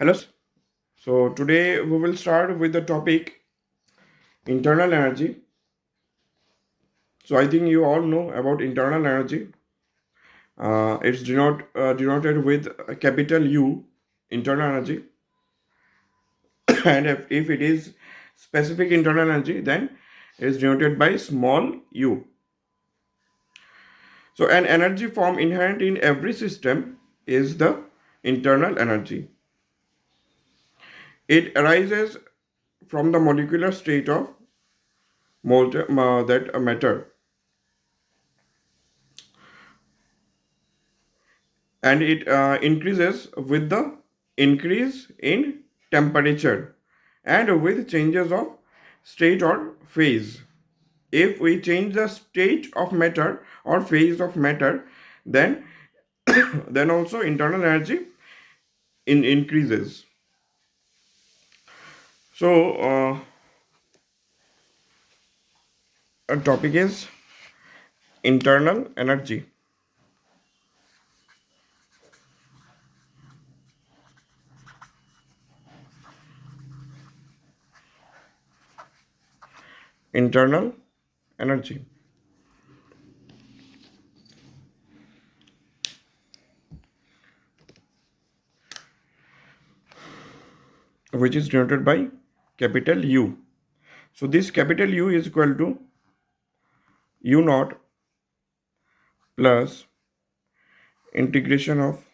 Hello. So today we will start with the topic internal energy. So I think you all know about internal energy. It's denoted with a capital U, internal energy, and if it is specific internal energy, then it is denoted by small u. So an energy form inherent in every system is the internal energy. It arises from the molecular state of that matter, and it increases with the increase in temperature and with changes of state or phase. If we change the state of matter or phase of matter, then then also internal energy increases. So a topic is internal energy. Internal energy, which is denoted by capital U. So this capital U is equal to U naught plus integration of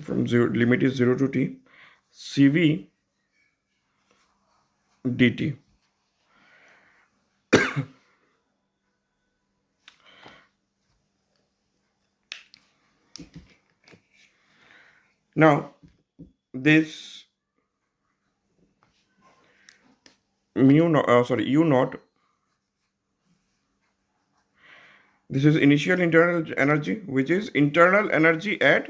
from zero, limit is 0 to t, cv dt. Now this u naught, this is initial internal energy, which is internal energy at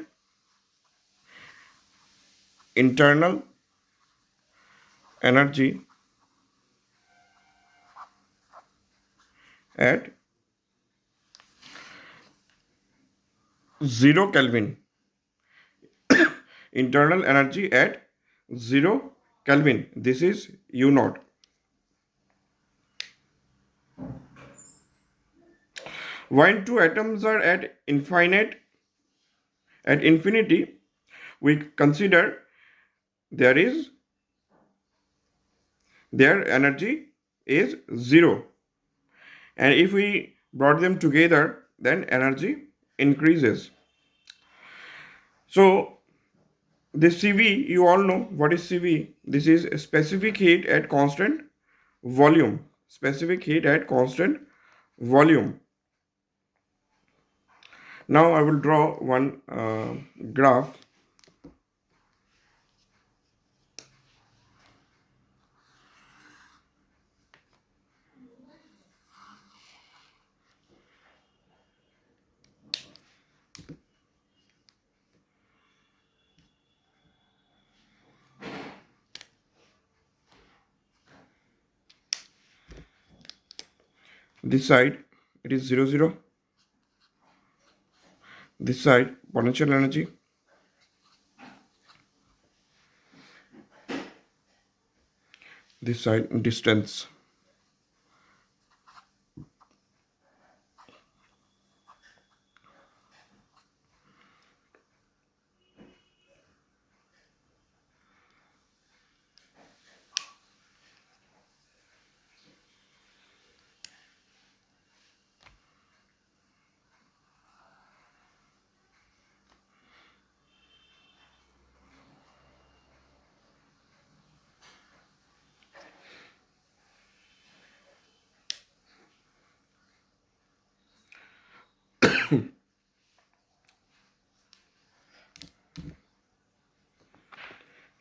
0 Kelvin. Internal energy at 0 Kelvin. This is u naught. When two atoms are at infinity, we consider there is their energy is 0, and if we brought them together, then energy increases. So this cv, you all know what is cv. This is specific heat at constant volume. Specific heat at constant volume. Now I will draw one graph. This side it is 0 0. This side potential energy. This side distance.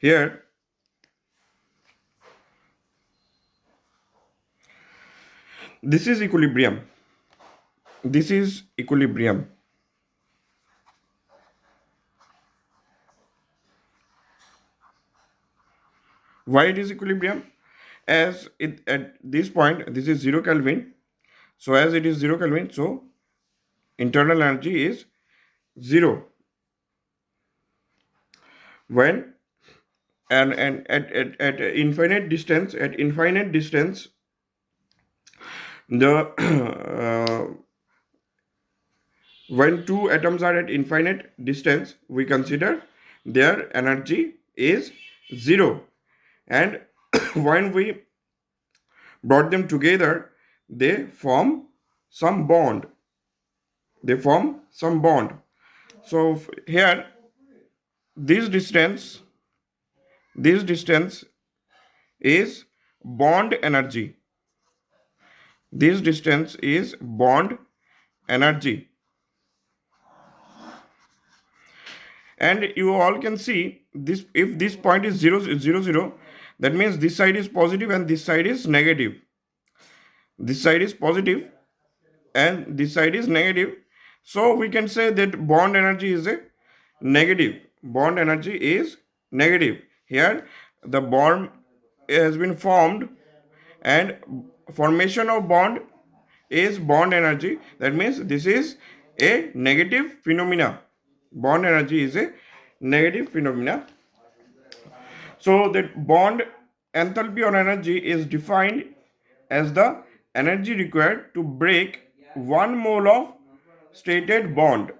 Here this is equilibrium. This is equilibrium. Why it is equilibrium? As it at this point, this is 0 Kelvin. So as it is 0 Kelvin, so internal energy is 0. when and at infinite distance, the when two atoms are at infinite distance, we consider their energy is zero, and when we brought them together, they form some bond. They form some bond. So here, this distance, this distance is bond energy. This distance is bond energy. And you all can see this, if this point is 0 0 0, that means this side is positive and this side is negative. This side is positive and this side is negative. So we can say that bond energy is a negative. Bond energy is negative. Here the bond has been formed, and formation of bond is bond energy. That means this is a negative phenomena. Bond energy is a negative phenomena. So that bond enthalpy or energy is defined as the energy required to break 1 mole of stated bond.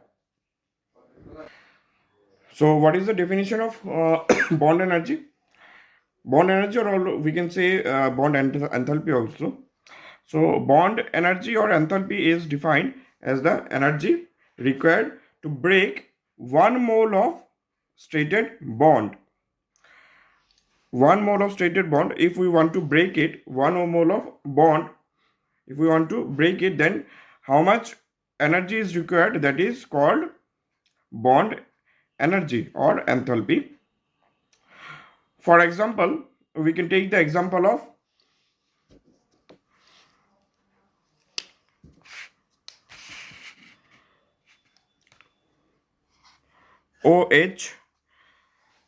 So what is the definition of bond energy? Bond energy, or we can say bond enthalpy also. So bond energy or enthalpy is defined as the energy required to break 1 mole of stated bond. 1 mole of stated bond, if we want to break it, 1 mole of bond, if we want to break it, then how much energy is required? That is called bond energy or enthalpy. For example, we can take the example of OH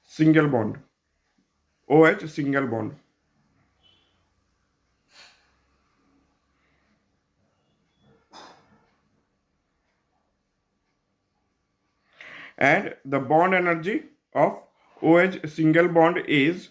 single bond. OH single bond. And the bond energy of OH single bond is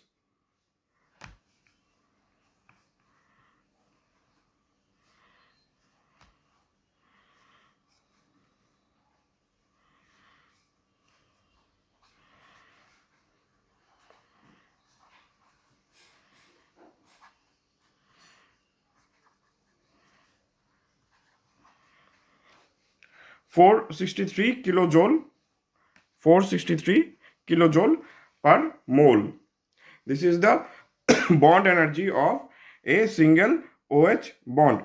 463 kilojoule, 463 kilojoule per mole. This is the bond energy of a single OH bond.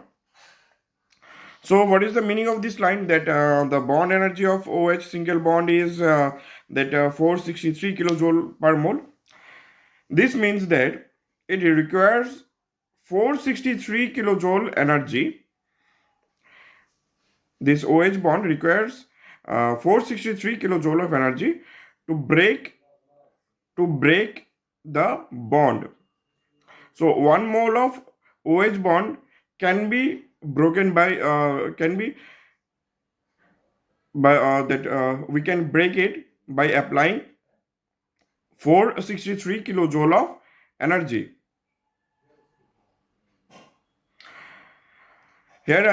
So what is the meaning of this line? That the bond energy of OH single bond is 463 kilojoule per mole. This means that it requires 463 kilojoule energy. This OH bond requires 463 kilojoule of energy to break the bond. So 1 mole of OH bond can be broken by we can break it by applying 463 kilojoule of energy. Here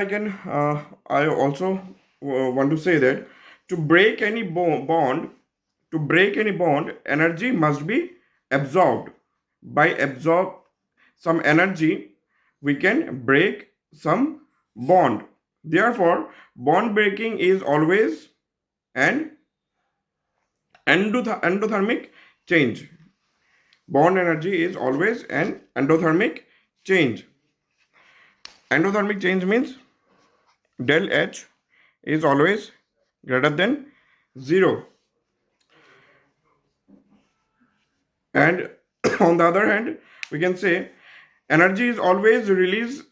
I also want to say that to break any bond, energy must be absorbed. By absorb some energy, we can break some bond. Therefore, bond breaking is always an endothermic change. Bond energy is always an endothermic change. Endothermic change means del H is always greater than 0. And on the other hand, we can say energy is always released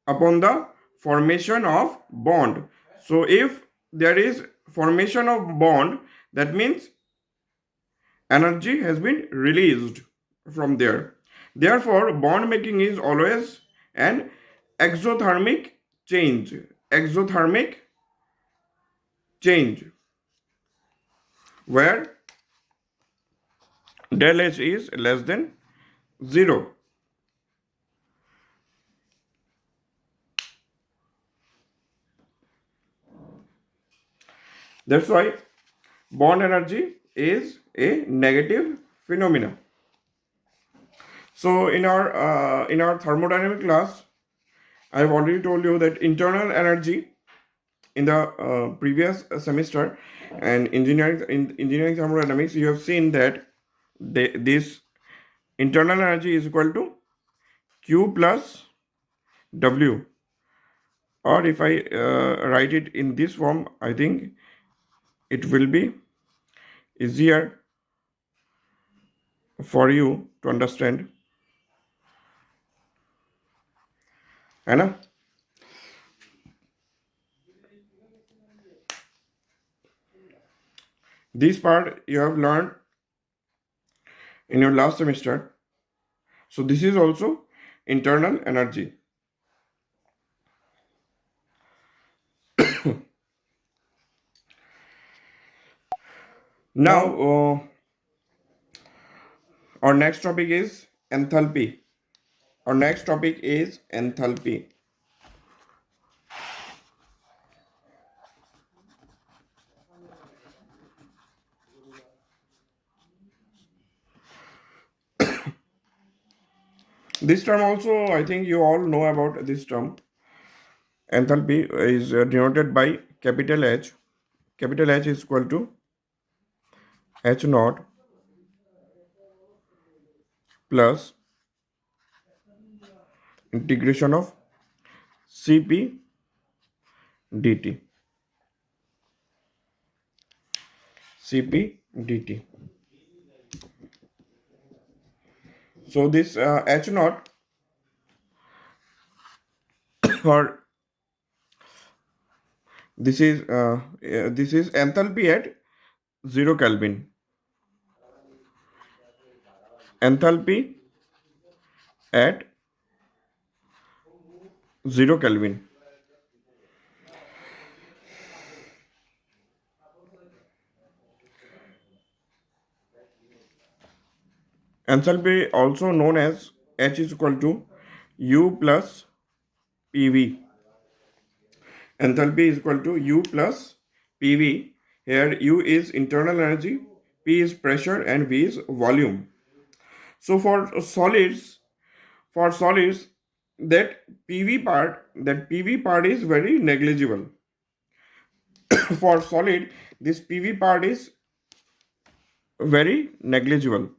upon the formation of bond. So if there is formation of bond, that means energy has been released from there. Therefore, bond making is always an exothermic change. Exothermic change, where del H is less than 0. That's why bond energy is a negative phenomena. So in our thermodynamic class, I've already told you that internal energy in the previous semester and engineering thermodynamics, you have seen that this internal energy is equal to Q plus W, or if I write it in this form, I think it will be easier for you to understand. है ना? This part you have learned in your last semester. So this is also internal energy. Now, our next topic is enthalpy. Our next topic is enthalpy. This term also, I think you all know about this term. Enthalpy is denoted by capital H. Capital H is equal to H naught plus integration of Cp dt. Cp dt. So this H naught, or this is enthalpy at 0 Kelvin. Enthalpy at 0 Kelvin. Enthalpy also known as H is equal to U plus PV. Enthalpy is equal to U plus PV. Here U is internal energy, P is pressure, and V is volume. So for solids, that PV part is very negligible. For solid, this PV part is very negligible.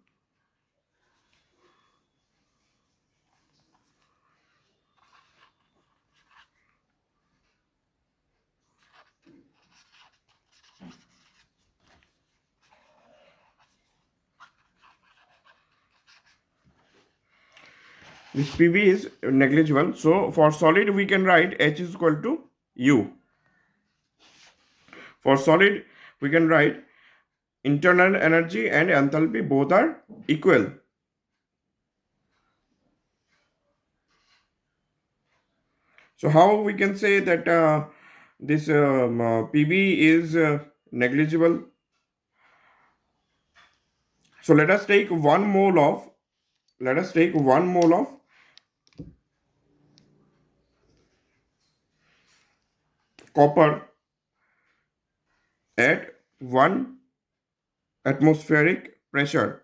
This PV is negligible. So for solid, we can write H is equal to U. For solid, we can write internal energy and enthalpy both are equal. So how we can say that this PV is negligible? So let us take 1 mole of copper at 1 atmospheric pressure,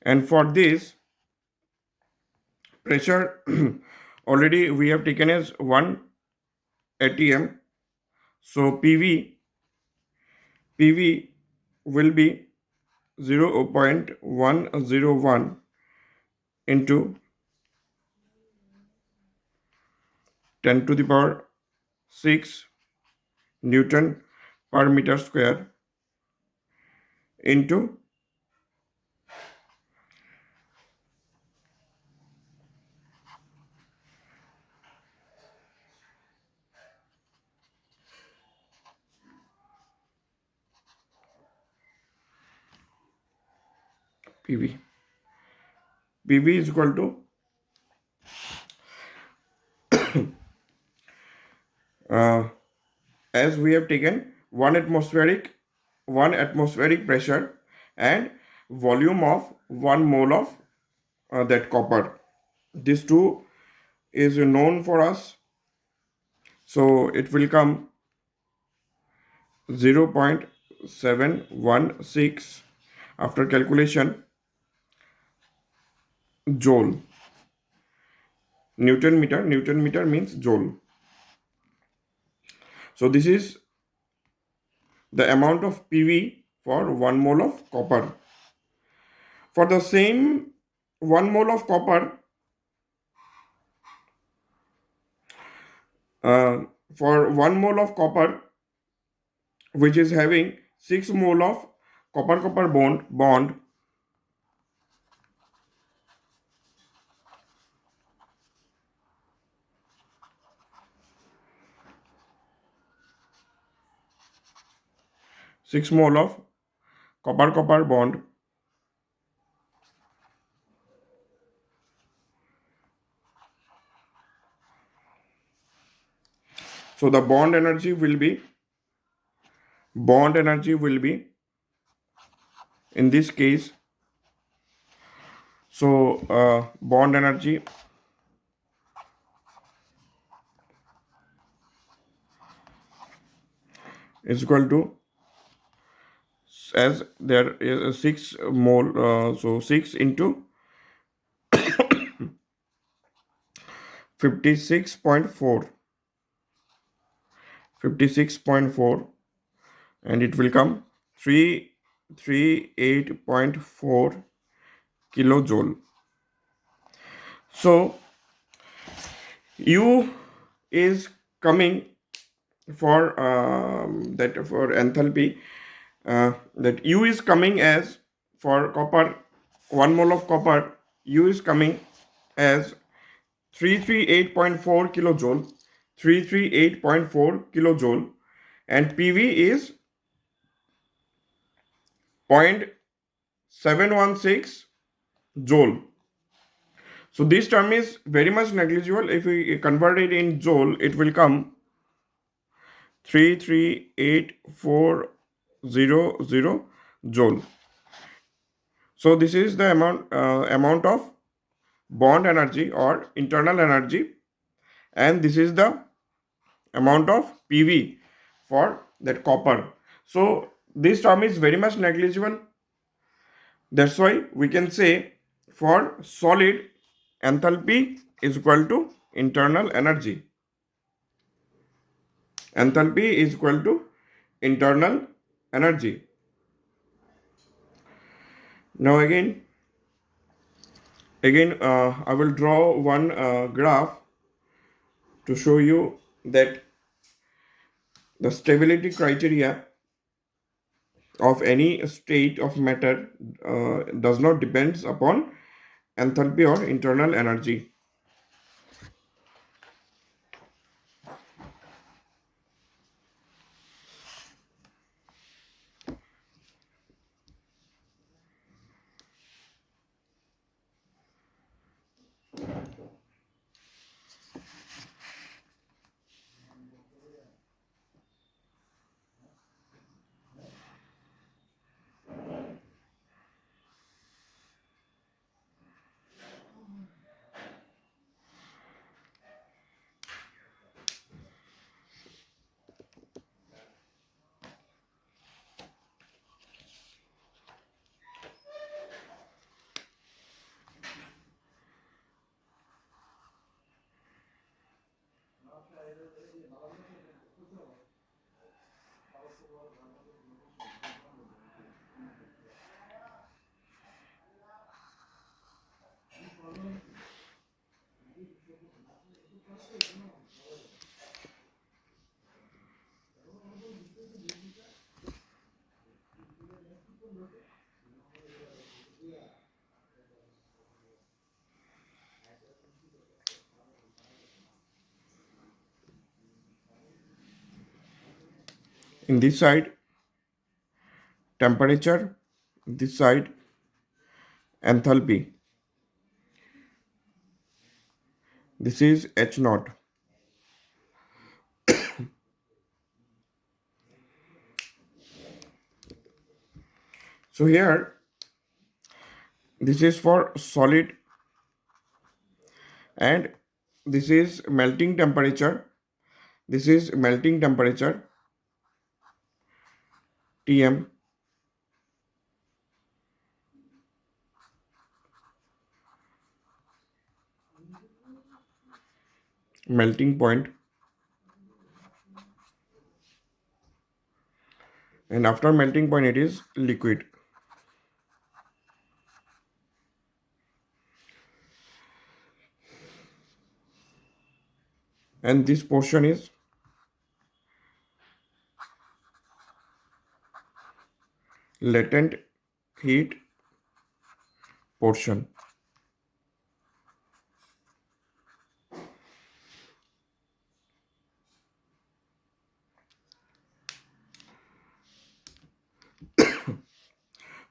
and for this pressure already we have taken as 1 atm. So PV will be 0.101 into 10 to the power 6 Newton per meter square into PV. PV is equal to uh, as we have taken one atmospheric pressure and volume of 1 mole of that copper. This two is known for us, so it will come 0.716 after calculation joule. Newton meter means joule. So this is the amount of PV for 1 mole of copper. For the same 1 mole of copper, uh, for 1 mole of copper, which is having 6 mole of copper bond, 6 mole of copper bond. So the bond energy will be in this case. So bond energy is equal to, as there is 6 mole, so 6 into 56.4, 56.4, and it will come 338.4 kilojoule. So U is coming for that for enthalpy, that U is coming as for copper, 1 mole of copper, U is coming as 338.4 kilojoule, 338.4 kilojoule, and PV is 0.716 joule. So this term is very much negligible. If we convert it in joule, it will come 338,400 joule. So this is the amount of bond energy or internal energy, and this is the amount of PV for that copper. So this term is very much negligible. That's why we can say for solid, enthalpy is equal to internal energy. Enthalpy is equal to internal energy. Now again, I will draw one graph to show you that the stability criteria of any state of matter does not depends upon enthalpy or internal energy. In this side temperature, this side enthalpy. This is H naught. So here this is for solid, and this is melting temperature. This is melting temperature Tm, melting point, and after melting point it is liquid. And this portion is latent heat portion.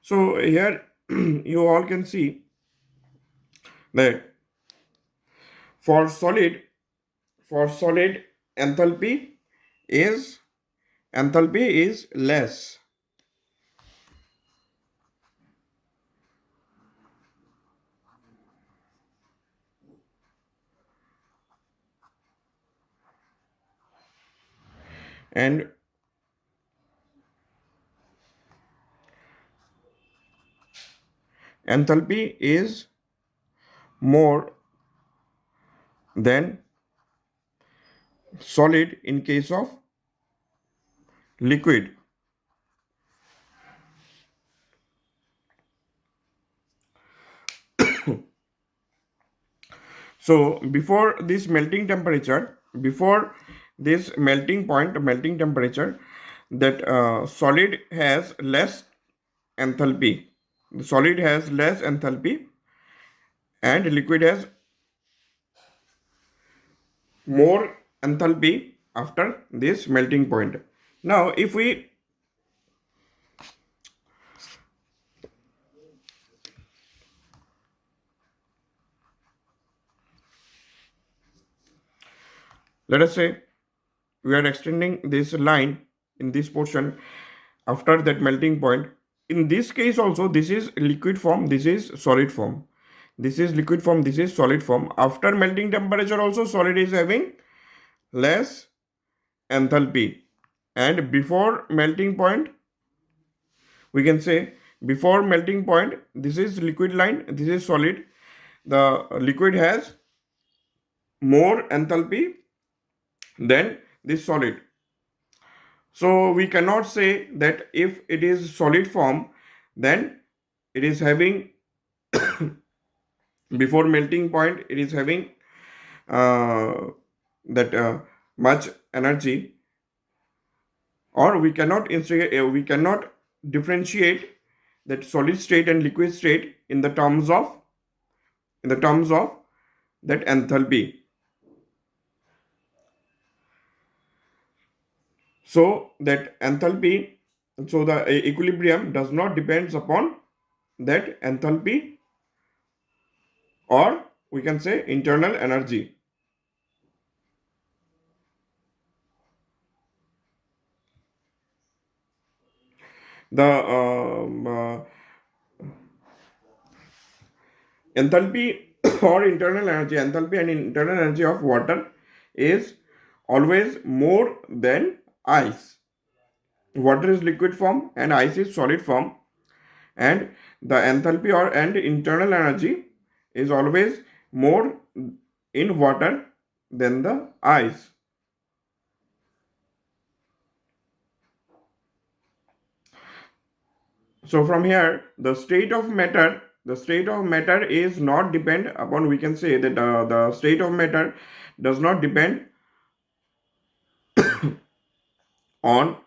So here you all can see that for solid, enthalpy is less, and enthalpy is more than solid in case of liquid. So before this melting temperature, before this melting temperature, that solid has less enthalpy. The solid has less enthalpy, and liquid has more enthalpy after this melting point. Now, if we let us say we are extending this line in this portion after that melting point. In this case also, this is liquid form, this is solid form. This is liquid form, this is solid form. After melting temperature also, solid is having less enthalpy. And before melting point, we can say before melting point, this is liquid line, this is solid. The liquid has more enthalpy than this solid. So we cannot say that if it is solid form, then it is having before melting point it is having that much energy, or we cannot differentiate that solid state and liquid state in the terms of that enthalpy. So that enthalpy, so the equilibrium does not depends upon that enthalpy, or we can say internal energy. The enthalpy or internal energy, enthalpy and internal energy of water is always more than ice. Water is liquid form and ice is solid form, and the enthalpy or and internal energy is always more in water than the ice. So from here, the state of matter is not depend upon, we can say that the state of matter does not depend on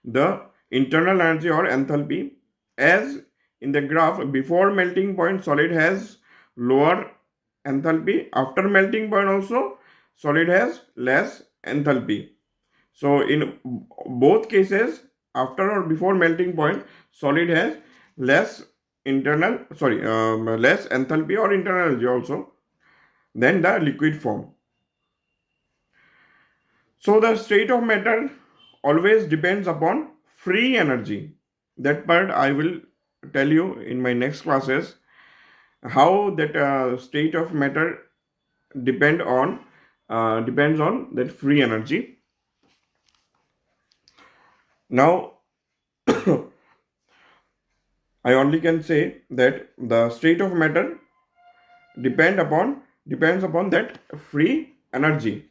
the internal energy or enthalpy. As in the graph, before melting point solid has lower enthalpy, after melting point also solid has less enthalpy. So in both cases, after or before melting point, solid has less less enthalpy or internal energy also than the liquid form. So the state of matter always depends upon free energy. That part I will tell you in my next classes, how that state of matter depend on depends on that free energy. Now I only can say that the state of matter depends upon that free energy.